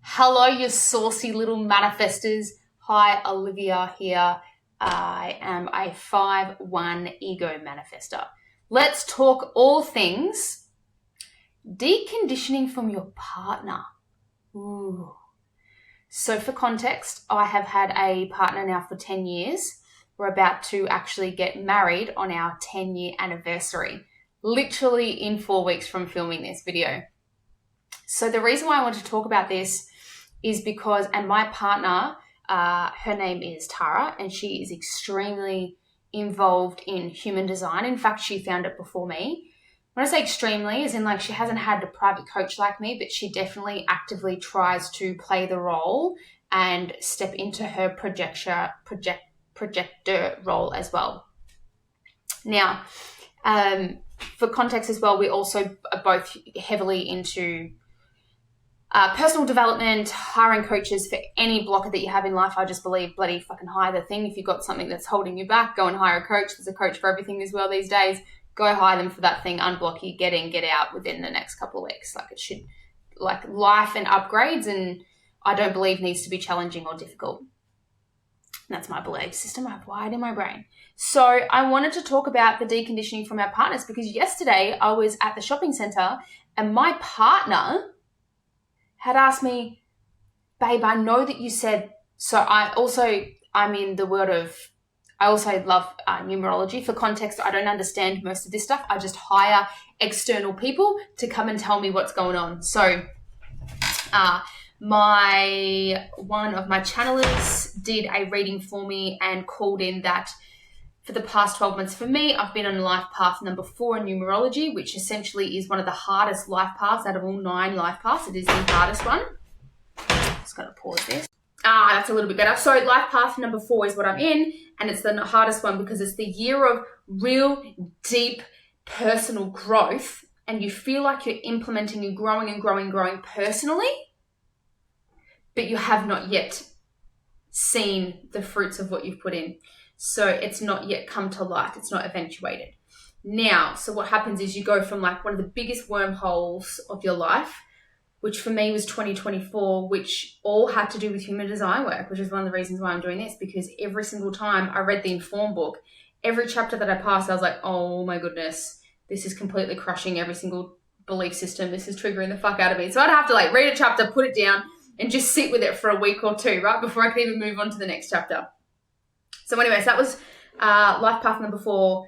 Hello, you saucy little manifestors. Hi, Olivia here. I am a 5-1 ego manifester. Let's talk all things deconditioning from your partner. Ooh. So for context, I have had a partner now for 10 years. We're about to actually get married on our 10-year anniversary, literally in 4 weeks from filming this video. So the reason why I want to talk about this is because, and my partner, her name is Tara, and she is extremely involved in human design. In fact, she found it before me. When I say extremely, as in like she hasn't had a private coach like me, but she definitely actively tries to play the role and step into her projector role as well. Now, for context as well, we also are both heavily into personal development, hiring coaches for any blocker that you have in life. I just believe bloody fucking hire the thing. If you've got something that's holding you back, go and hire a coach. There's a coach for everything as well these days. Go hire them for that thing, unblock you, get in, get out within the next couple of weeks. Like it should, like life and upgrades, and I don't believe needs to be challenging or difficult. That's my belief system I've wired in my brain. So I wanted to talk about the deconditioning from our partners because yesterday I was at the shopping center and my partner had asked me, babe, I know that you said, I'm in the world of, I also love numerology. For context, I don't understand most of this stuff. I just hire external people to come and tell me what's going on. So one of my channelers did a reading for me and called in that for the past 12 months for me, I've been on life path number 4 in numerology, which essentially is one of the hardest life paths out of all 9 life paths. It is the hardest one. Just got to pause this. That's a little bit better. So life path number 4 is what I'm in, and it's the hardest one because it's the year of real deep personal growth, and you feel like you're implementing and growing personally, but you have not yet seen the fruits of what you've put in. So it's not yet come to light. It's not eventuated. Now, so what happens is you go from like one of the biggest wormholes of your life, which for me was 2024, which all had to do with human design work, which is one of the reasons why I'm doing this, because every single time I read the Inform book, every chapter that I passed, I was like, oh my goodness, this is completely crushing every single belief system. This is triggering the fuck out of me. So I'd have to like read a chapter, put it down, and just sit with it for a week or two, right, before I could even move on to the next chapter. So anyways, that was life path number 4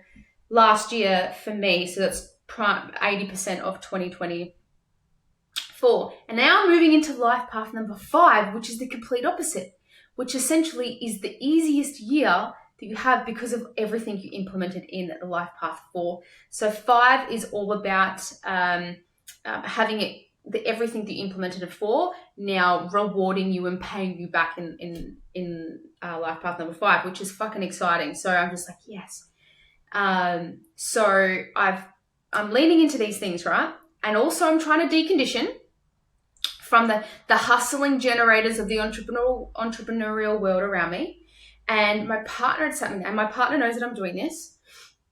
last year for me. So that's 80% of 2024. And now I'm moving into life path number 5, which is the complete opposite, which essentially is the easiest year that you have because of everything you implemented in the life path 4. So 5 is all about having it, everything that you implemented at 4 now rewarding you and paying you back in life path number 5, which is fucking exciting. So I'm just like, yes. So I'm leaning into these things, right? And also I'm trying to decondition from the hustling generators of the entrepreneurial world around me. And my partner had something, and my partner knows that I'm doing this.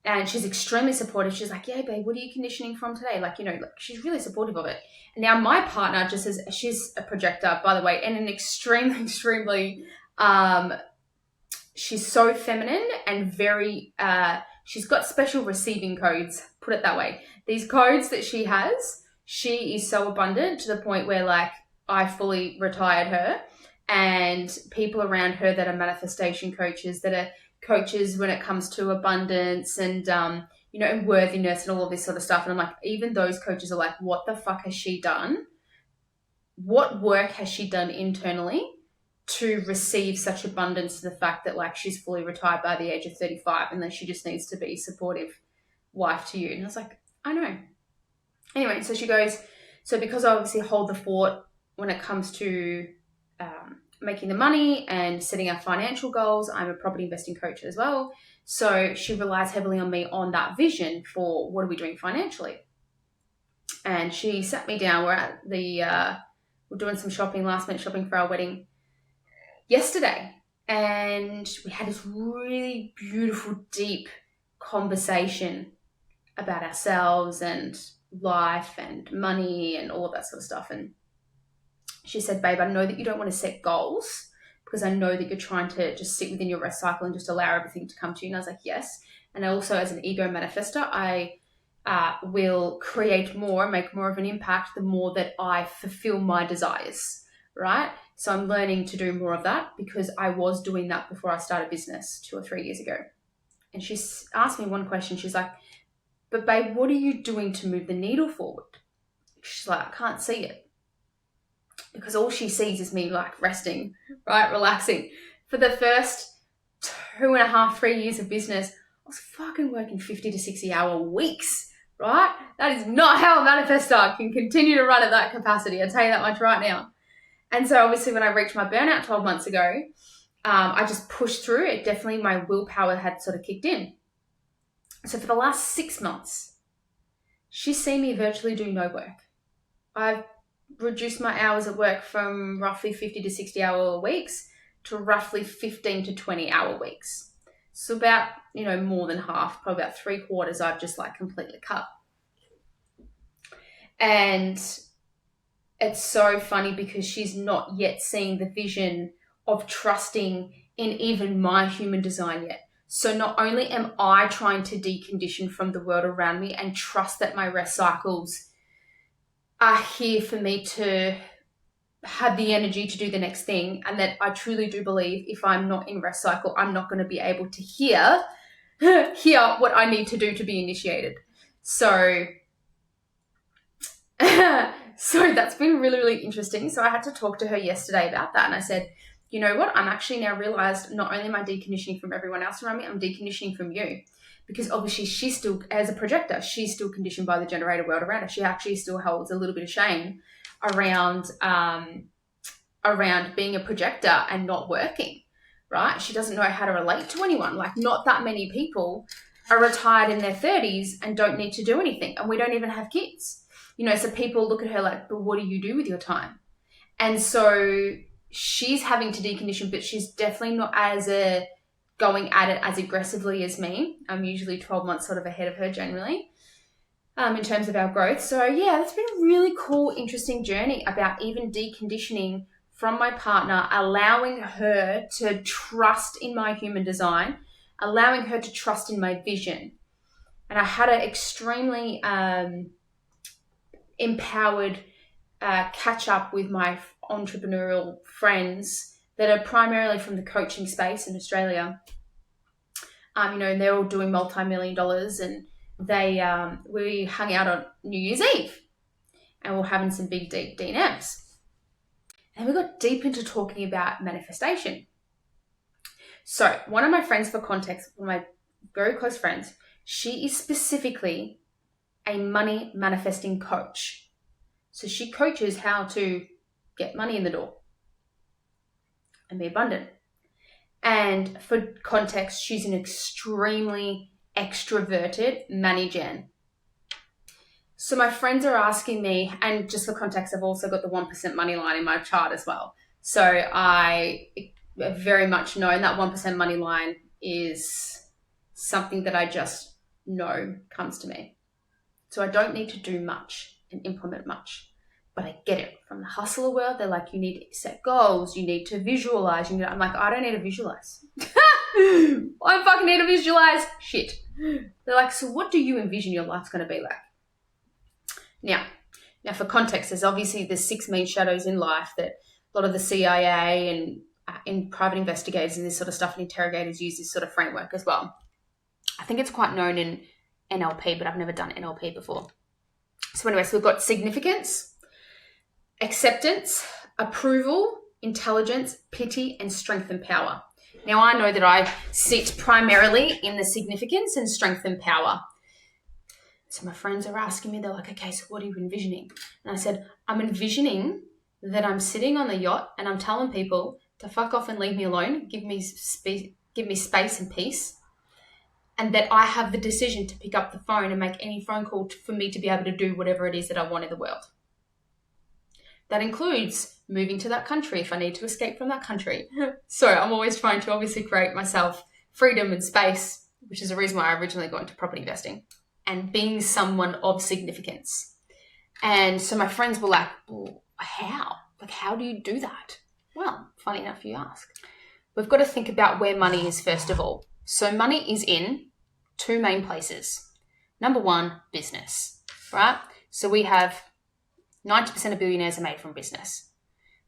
And she's extremely supportive. She's like, yeah, babe, what are you conditioning from today? Like, you know, like she's really supportive of it. And now my partner just says, she's a projector, by the way, and an extremely, she's so feminine and very, she's got special receiving codes, put it that way. These codes that she has, she is so abundant to the point where like I fully retired her, and people around her that are manifestation coaches, that are coaches when it comes to abundance and, you know, and worthiness and all of this sort of stuff. And I'm like, even those coaches are like, what the fuck has she done? What work has she done internally to receive such abundance, to the fact that like she's fully retired by the age of 35 and that she just needs to be a supportive wife to you? And I was like, I know. Anyway, so she goes, so because I obviously hold the fort when it comes to making the money and setting our financial goals, I'm a property investing coach as well. So she relies heavily on me on that vision for what are we doing financially. And she sat me down. We're at we're doing some shopping, last minute shopping for our wedding yesterday. And we had this really beautiful, deep conversation about ourselves and life and money and all of that sort of stuff. And She said, babe, I know that you don't want to set goals because I know that you're trying to just sit within your rest cycle and just allow everything to come to you. And I was like, yes. And also as an ego manifester, I will create more, make more of an impact the more that I fulfill my desires, right? So I'm learning to do more of that because I was doing that before I started business 2 or 3 years ago. And she asked me one question. She's like, but babe, what are you doing to move the needle forward? She's like, I can't see it. Because all she sees is me like resting, right? Relaxing. For the first 2.5, 3 years of business, I was fucking working 50 to 60 hour weeks, right? That is not how a manifestor can continue to run at that capacity. I'll tell you that much right now. And so obviously when I reached my burnout 12 months ago, I just pushed through it. Definitely my willpower had sort of kicked in. So for the last 6 months, she's seen me virtually do no work. I've reduced my hours at work from roughly 50 to 60 hour weeks to roughly 15 to 20 hour weeks. So about, more than half, probably about 3/4 I've just like completely cut. And it's so funny because she's not yet seeing the vision of trusting in even my human design yet. So not only am I trying to decondition from the world around me and trust that my rest cycles are here for me to have the energy to do the next thing, and that I truly do believe if I'm not in rest cycle, I'm not going to be able to hear what I need to do to be initiated. So that's been really, really interesting. So I had to talk to her yesterday about that. And I said, you know what? I'm actually now realized not only am I deconditioning from everyone else around me, I'm deconditioning from you. Because obviously she's still, as a projector, she's still conditioned by the generator world around her. She actually still holds a little bit of shame around being a projector and not working, right? She doesn't know how to relate to anyone. Like, not that many people are retired in their 30s and don't need to do anything. And we don't even have kids. So people look at her like, but what do you do with your time? And so she's having to decondition, but she's definitely not going at it as aggressively as me. I'm usually 12 months sort of ahead of her generally in terms of our growth. So yeah, that's been a really cool, interesting journey about even deconditioning from my partner, allowing her to trust in my human design, allowing her to trust in my vision. And I had an extremely empowered catch up with my entrepreneurial friends that are primarily from the coaching space in Australia. And they're all doing multi-million dollars, and we hung out on New Year's Eve and we're having some big, deep D&Ms. And we got deep into talking about manifestation. So one of my friends, for context, one of my very close friends, she is specifically a money manifesting coach. So she coaches how to get money in the door and be abundant. And for context, she's an extremely extroverted money gen. So my friends are asking me, and just for context, I've also got the 1% money line in my chart as well. So I very much know, and that 1% money line is something that I just know comes to me. So I don't need to do much and implement much, but I get it. From the hustler world, they're like, you need to set goals, you need to visualize. I'm like, I don't need to visualize. I fucking need to visualize shit. They're like, so what do you envision your life's going to be like? Now for context, there's 6 main shadows in life that a lot of the CIA and private investigators and this sort of stuff and interrogators use this sort of framework as well. I think it's quite known in NLP, but I've never done NLP before. So anyway, we've got significance, acceptance, approval, intelligence, pity, and strength and power. Now I know that I sit primarily in the significance and strength and power. So my friends are asking me, they're like, okay, so what are you envisioning? And I said, I'm envisioning that I'm sitting on the yacht and I'm telling people to fuck off and leave me alone, give me space and peace, and that I have the decision to pick up the phone and make any phone call for me to be able to do whatever it is that I want in the world. That includes moving to that country if I need to escape from that country. So I'm always trying to obviously create myself freedom and space, which is the reason why I originally got into property investing and being someone of significance. And so my friends were like, well, how? Like, how do you do that? Well, funny enough you ask. We've got to think about where money is first of all. So money is in two main places. Number one, business, right? So we have 90% of billionaires are made from business.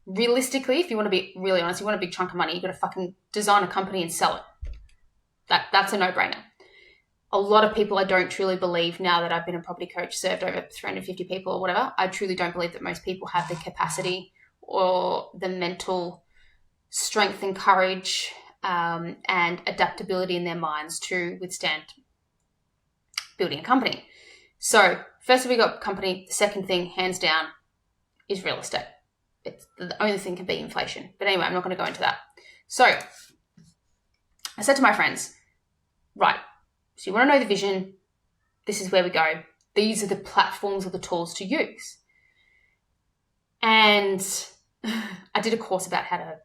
Realistically, if you want to be really honest, you want a big chunk of money, you've got to fucking design a company and sell it. That's a no-brainer. A lot of people, I don't truly believe, now that I've been a property coach, served over 350 people or whatever, I truly don't believe that most people have the capacity or the mental strength and courage and adaptability in their minds to withstand building a company. So first we got company. The second thing, hands down, is real estate. It's the only thing can beat inflation. But anyway, I'm not going to go into that. So I said to my friends, right, so you want to know the vision, this is where we go. These are the platforms or the tools to use. And I did a course about how to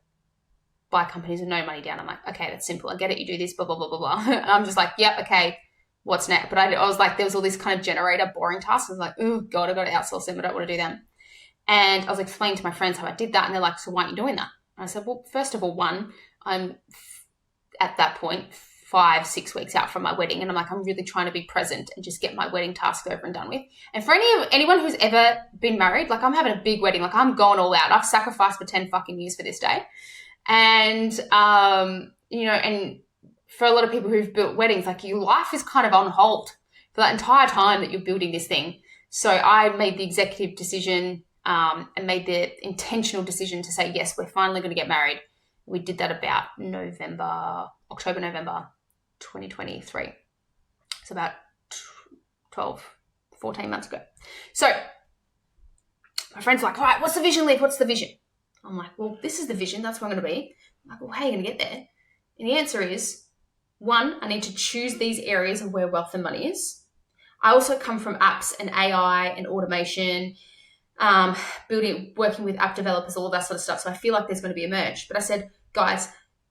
buy companies with no money down. I'm like, okay, that's simple. I get it. You do this, blah, blah, blah, blah, blah. And I'm just like, yep, okay, what's next? But I was like, there was all this kind of generator boring tasks. I was like, oh, God, I've got to outsource them. I don't want to do them. And I was explaining to my friends how I did that. And they're like, so why aren't you doing that? And I said, well, first of all, one, I'm at that point 5-6 weeks out from my wedding. And I'm like, I'm really trying to be present and just get my wedding tasks over and done with. And for anyone who's ever been married, like I'm having a big wedding, like I'm going all out. I've sacrificed for 10 fucking years for this day. And, and for a lot of people who've built weddings, like your life is kind of on hold for that entire time that you're building this thing. So I made the executive decision and made the intentional decision to say, yes, we're finally going to get married. We did that about October, November 2023. It's about 14 months ago. So my friend's like, all right, what's the vision, Liv? What's the vision? I'm like, well, this is the vision. That's where I'm going to be. I'm like, well, how are you going to get there? And the answer is, one, I need to choose these areas of where wealth and money is. I also come from apps and AI and automation, working with app developers, all of that sort of stuff. So I feel like there's going to be a merge. But I said, guys,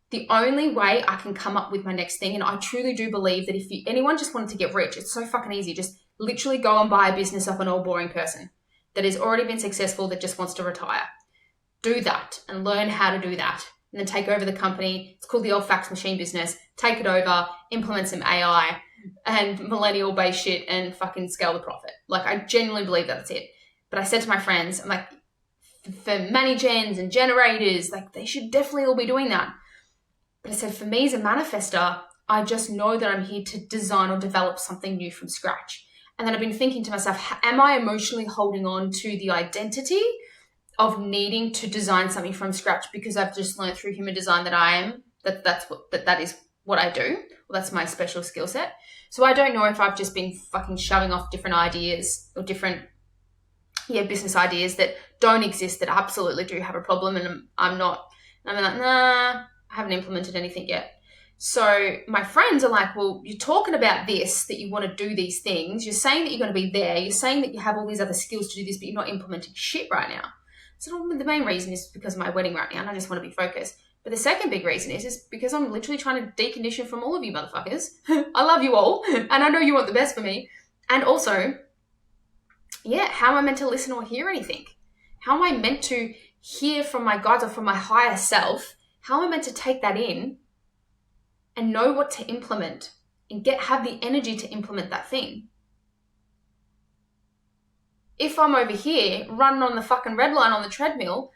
the only way I can come up with my next thing, and I truly do believe that if anyone just wanted to get rich, it's so fucking easy. Just literally go and buy a business off an old boring person that has already been successful that just wants to retire. Do that and learn how to do that. And then take over the company. It's called the old fax machine business. Take it over, implement some AI and millennial-based shit and fucking scale the profit. Like, I genuinely believe that's it. But I said to my friends, I'm like, for money gens and generators, like they should definitely all be doing that. But I said, for me as a manifester, I just know that I'm here to design or develop something new from scratch. And then I've been thinking to myself, am I emotionally holding on to the identity of needing to design something from scratch because I've just learned through human design that that is what I do? Well, that's my special skill set. So I don't know if I've just been fucking shoving off different ideas or different business ideas that don't exist that absolutely do have a problem, and I'm like, nah, I haven't implemented anything yet. So my friends are like, well, you're talking about this, that you want to do these things. You're saying that you're going to be there. You're saying that you have all these other skills to do this, but you're not implementing shit right now. So the main reason is because of my wedding right now, and I just want to be focused. But the second big reason is because I'm literally trying to decondition from all of you motherfuckers. I love you all, and I know you want the best for me. And also, how am I meant to listen or hear anything? How am I meant to hear from my guides or from my higher self? How am I meant to take that in and know what to implement and have the energy to implement that thing? If I'm over here running on the fucking red line on the treadmill,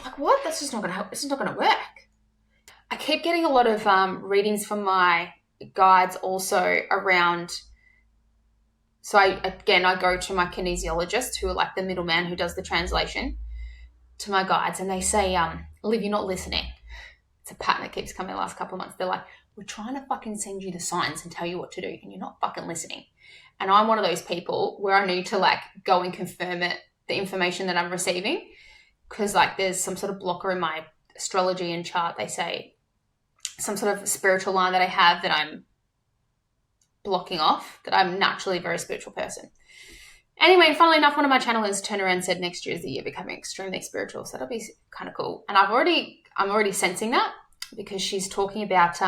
like what? That's just not going to help. It's just not going to work. I keep getting a lot of readings from my guides also around. So I go to my kinesiologist, who are like the middleman who does the translation to my guides, and they say, Liv, you're not listening. It's a pattern that keeps coming the last couple of months. They're like, we're trying to fucking send you the signs and tell you what to do, and you're not fucking listening. And I'm one of those people where I need to like go and confirm the information that I'm receiving, because like there's some sort of blocker in my astrology and chart. They say some sort of spiritual line that I have that I'm blocking off, that I'm naturally a very spiritual person. Anyway, funnily enough, one of my channelers turned around and said next year is the year becoming extremely spiritual. So that'll be kind of cool. And I'm already sensing that, because she's talking about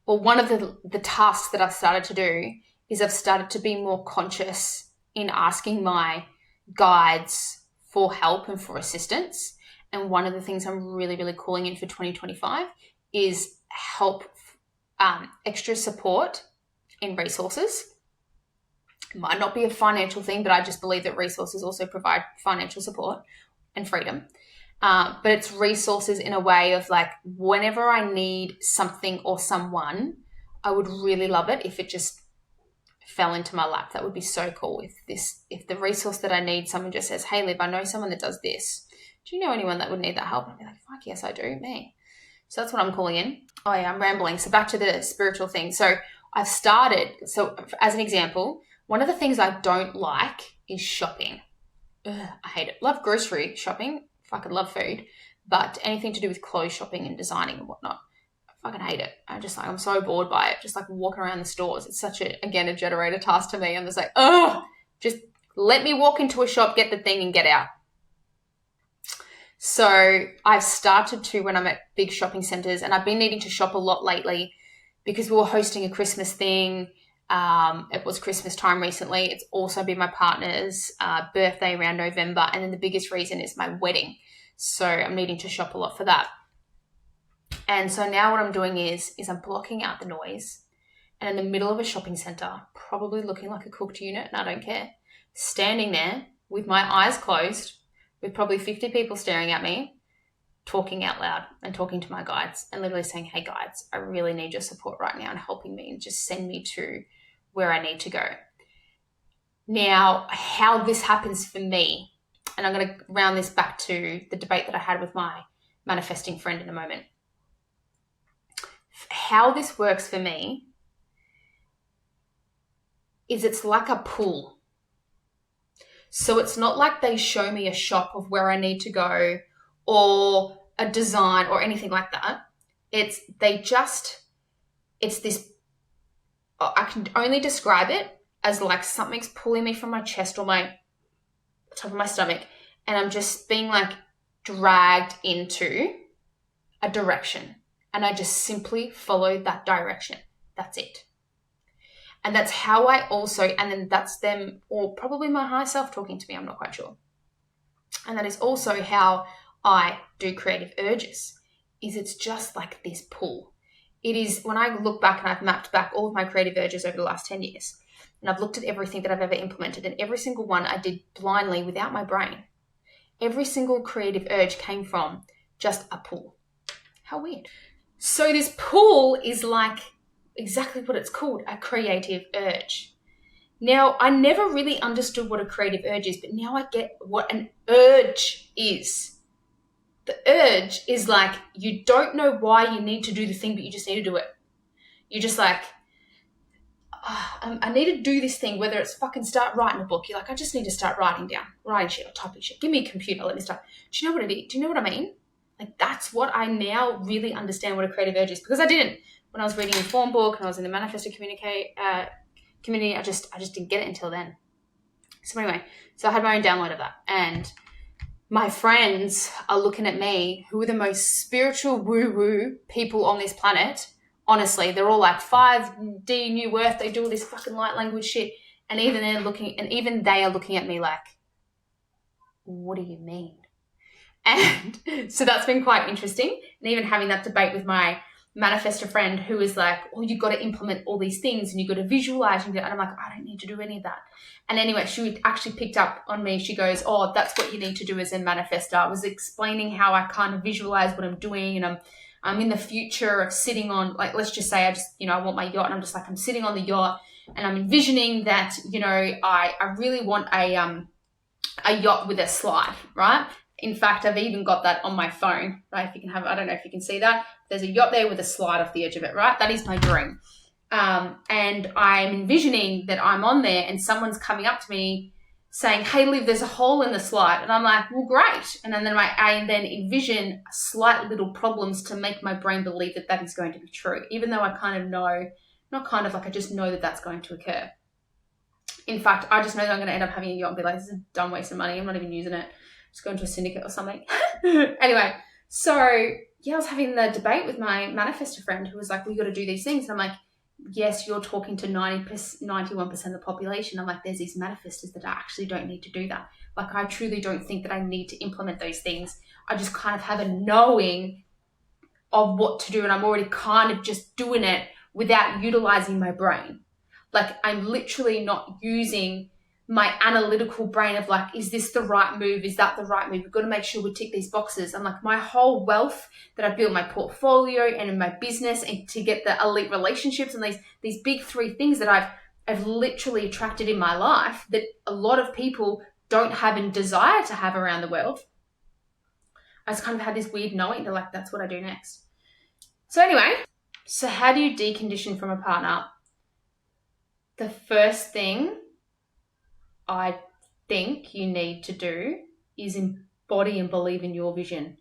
one of the tasks that I've started to do is I've started to be more conscious in asking my guides for help and for assistance. And one of the things I'm really, really calling in for 2025 is help, extra support in resources. It might not be a financial thing, but I just believe that resources also provide financial support and freedom. But it's resources in a way of like, whenever I need something or someone, I would really love it if it just fell into my lap. That would be so cool. If the resource that I need, someone just says, hey, Liv, I know someone that does this. Do you know anyone that would need that help? I'd be like, fuck yes, I do, me. So that's what I'm calling in. Oh yeah, I'm rambling. So back to the spiritual thing. So I've started, so as an example, one of the things I don't like is shopping. Ugh, I hate it. Love grocery shopping. Fucking love food. But anything to do with clothes shopping and designing and whatnot, I fucking hate it. I'm so bored by it. Just like walking around the stores. It's such a generator task to me. I'm just like, just let me walk into a shop, get the thing and get out. So I've started to, when I'm at big shopping centers, and I've been needing to shop a lot lately because we were hosting a Christmas thing. It was Christmas time recently. It's also been my partner's birthday around November. And then the biggest reason is my wedding. So I'm needing to shop a lot for that. And so now what I'm doing is I'm blocking out the noise, and in the middle of a shopping center, probably looking like a cooked unit, and I don't care, standing there with my eyes closed, with probably 50 people staring at me, talking out loud and talking to my guides and literally saying, hey guides, I really need your support right now and helping me and just send me to where I need to go. Now, how this happens for me, and I'm going to round this back to the debate that I had with my manifesting friend in a moment. How this works for me is it's like a pull. So it's not like they show me a shop of where I need to go or a design or anything like that. It's this, I can only describe it as like something's pulling me from my chest or my top of my stomach, and I'm just being like dragged into a direction, and I just simply follow that direction. That's it. And that's how I also, and then that's them, or probably my higher self talking to me, I'm not quite sure. And that is also how I do creative urges, is it's just like this pull. It is, when I look back and I've mapped back all of my creative urges over the last 10 years, and I've looked at everything that I've ever implemented, and every single one I did blindly without my brain. Every single creative urge came from just a pull. How weird. So this pull is like exactly what it's called, a creative urge. Now, I never really understood what a creative urge is, but now I get what an urge is. The urge is like, you don't know why you need to do the thing, but you just need to do it. You're just like, I need to do this thing, whether it's fucking start writing a book. You're like, I just need to start writing shit or typing shit. Give me a computer, let me start. Do you know what it is? Do you know what I mean? Like, that's what I now really understand what a creative urge is, because I didn't. When I was reading the form book and I was in the manifesto community, I just didn't get it until then. So anyway, so I had my own download of that, and my friends are looking at me, who are the most spiritual woo-woo people on this planet. Honestly, they're all like 5D New Earth. They do all this fucking light language shit, and even they are looking at me like, what do you mean? And so that's been quite interesting. And even having that debate with my manifestor friend, who is like, oh, you've got to implement all these things and you've got to visualize. And I'm like, I don't need to do any of that. And anyway, she actually picked up on me. She goes, oh, that's what you need to do as a manifestor. I was explaining how I kind of visualize what I'm doing, and I'm in the future of sitting on, like, let's just say I want my yacht, and I'm just like, I'm sitting on the yacht and I'm envisioning that, I really want a yacht with a slide, right? In fact, I've even got that on my phone, right? If you can have, I don't know if you can see that. There's a yacht there with a slide off the edge of it, right? That is my dream. And I'm envisioning that I'm on there and someone's coming up to me saying, hey, Liv, there's a hole in the slide. And I'm like, well, great. And then I then envision slight little problems to make my brain believe that that is going to be true, even though I kind of know, I just know that that's going to occur. In fact, I just know that I'm going to end up having a yacht and be like, this is a dumb waste of money. I'm not even using it. Just go into a syndicate or something. Anyway, so yeah, I was having the debate with my manifestor friend who was like, well, you got to do these things. And I'm like, yes, you're talking to 91% of the population. I'm like, there's these manifestors that actually don't need to do that. Like, I truly don't think that I need to implement those things. I just kind of have a knowing of what to do, and I'm already kind of just doing it without utilizing my brain. Like, I'm literally not using my analytical brain of like, is this the right move? Is that the right move? We've got to make sure we tick these boxes. And like, my whole wealth that I've built in my portfolio and in my business, and to get the elite relationships and these big three things that I've literally attracted in my life that a lot of people don't have and desire to have around the world. I just kind of had this weird knowing that like, that's what I do next. So anyway, so how do you decondition from a partner? The first thing I think you need to do is embody and believe in your vision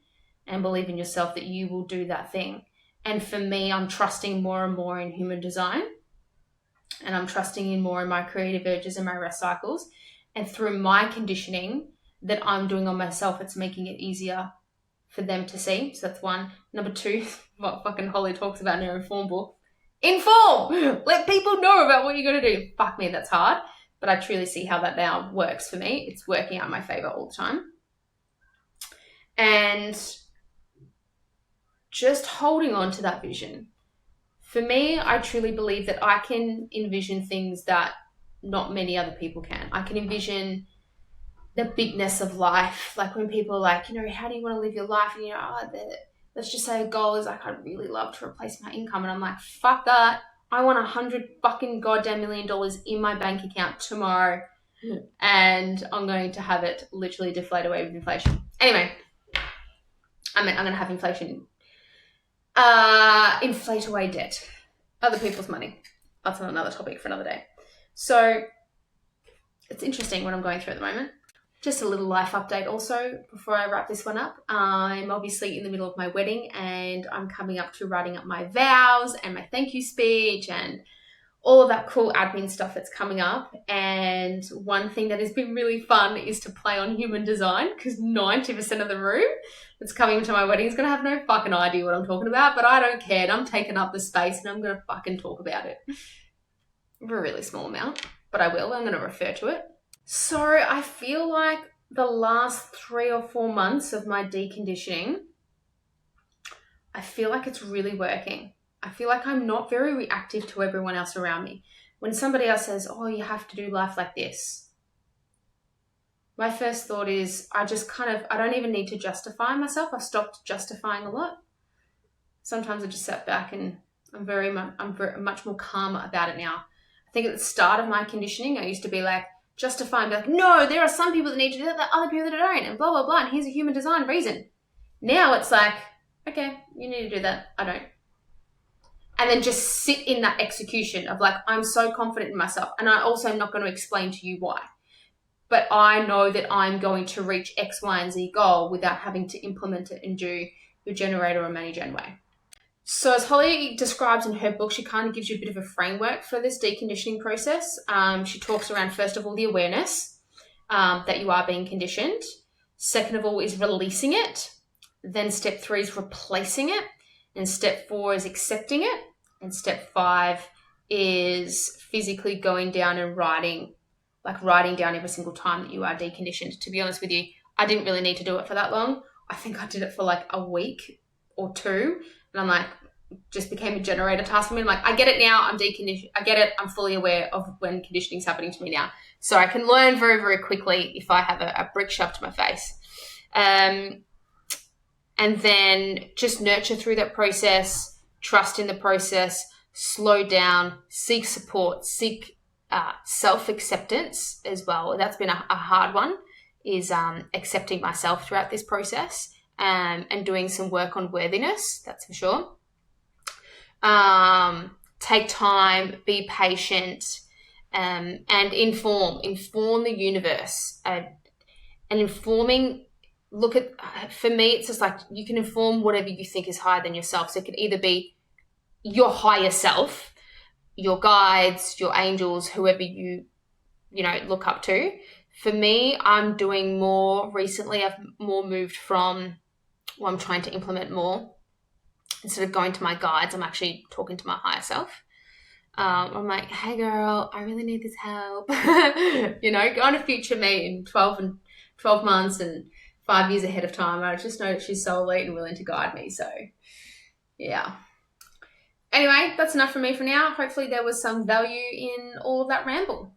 and believe in yourself that you will do that thing. And for me, I'm trusting more and more in human design, and I'm trusting in more in my creative urges and my rest cycles. And through my conditioning that I'm doing on myself, it's making it easier for them to see. So that's one. Number two, what fucking Holly talks about in her Inform book. Inform! Let people know about what you're going to do. Fuck me, that's hard. But I truly see how that now works for me. It's working out in my favor all the time. And just holding on to that vision. For me, I truly believe that I can envision things that not many other people can. I can envision the bigness of life. Like when people are like, how do you want to live your life? And let's just say a goal is like, I'd really love to replace my income. And I'm like, fuck that. I want $100 fucking goddamn million in my bank account tomorrow. And I'm going to have it literally deflate away with inflation. Anyway, I'm going to have inflation. Inflate away debt. Other people's money. That's another topic for another day. So it's interesting what I'm going through at the moment. Just a little life update also before I wrap this one up. I'm obviously in the middle of my wedding, and I'm coming up to writing up my vows and my thank you speech and all of that cool admin stuff that's coming up. And one thing that has been really fun is to play on human design, because 90% of the room that's coming to my wedding is going to have no fucking idea what I'm talking about, but I don't care. And I'm taking up the space and I'm going to fucking talk about it for a really small amount, but I will. I'm going to refer to it. So I feel like the last 3 or 4 months of my deconditioning, I feel like it's really working. I feel like I'm not very reactive to everyone else around me. When somebody else says, oh, you have to do life like this, my first thought is I don't even need to justify myself. I've stopped justifying a lot. Sometimes I just sat back and I'm very much more calm about it now. I think at the start of my conditioning, I used to be like, justify and be like, no, there are some people that need to do that, other people that don't, and blah, blah, blah, and here's a human design reason. Now it's like, okay, you need to do that, I don't. And then just sit in that execution of like, I'm so confident in myself, and I also am not going to explain to you why. But I know that I'm going to reach X, Y, and Z goal without having to implement it and do your generator or money gen way. So as Holly describes in her book, she kind of gives you a bit of a framework for this deconditioning process. She talks around, first of all, the awareness that you are being conditioned. Second of all is releasing it. Then step 3 is replacing it. And step 4 is accepting it. And step 5 is physically going down and writing down every single time that you are deconditioned. To be honest with you, I didn't really need to do it for that long. I think I did it for like a week or 2. And I'm like, just became a generator task for me. I'm like, I get it now. I'm deconditioned. I get it. I'm fully aware of when conditioning is happening to me now. So I can learn very, very quickly if I have a brick shoved to my face. And then just nurture through that process, trust in the process, slow down, seek support, seek self-acceptance as well. That's been a hard one, is accepting myself throughout this process. And doing some work on worthiness, that's for sure. Take time, be patient, and inform the universe. And informing, for me, it's just like you can inform whatever you think is higher than yourself. So it could either be your higher self, your guides, your angels, whoever you look up to. For me, I'm doing more recently. I've more moved from, I'm trying to implement more. Instead of going to my guides, I'm actually talking to my higher self. I'm like, hey girl, I really need this help. Go on a future me in 12 and 12 months and 5 years ahead of time. I just know that she's so elite and willing to guide me. So, yeah. Anyway, that's enough from me for now. Hopefully there was some value in all of that ramble.